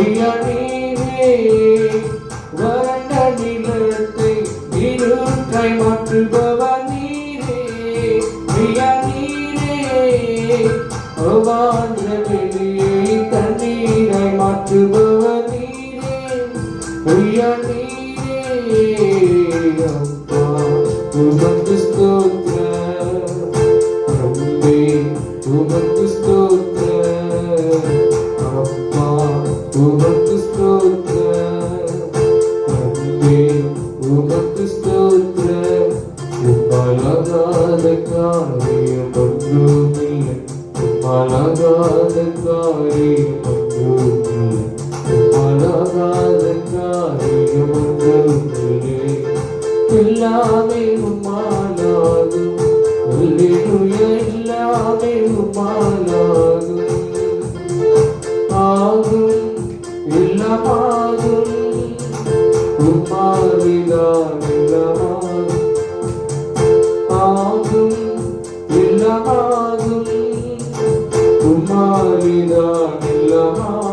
நீரே வறண்ட நிலத்தை நீரூற்றாய் மாற்றுபவர் நீரே நீரே வாழ்ந்த வெளியை தண்ணீராய் மாற்றுபவர் நீரே நீரே அப்பா உமக்கு ஸ்தோத்திரம் அன்பே உமக்கு ஸ்தோத்திரம் அப்பா உமக்கு ஸ்தோத்திரம் அன்பே உமக்கு ஸ்தோத்திரம் உம்மலகாத காரியம் ஒன்றுமில்லை உம்மலகாத காரியம் ஒன்றுமில்லை உம்மலகாத காரியம் ஒன்றுமில்லை எல்லாமே உம்மாலாகும் அல்லேலூயா எல்லாமே உம்மாலாகும் ஆகும் எல்லாமாகும் உம்மாவிதான் எல்லாமாகும் ஆகும் எல்லாமாகும் உம்மாவிதான் எல்லாமாகும்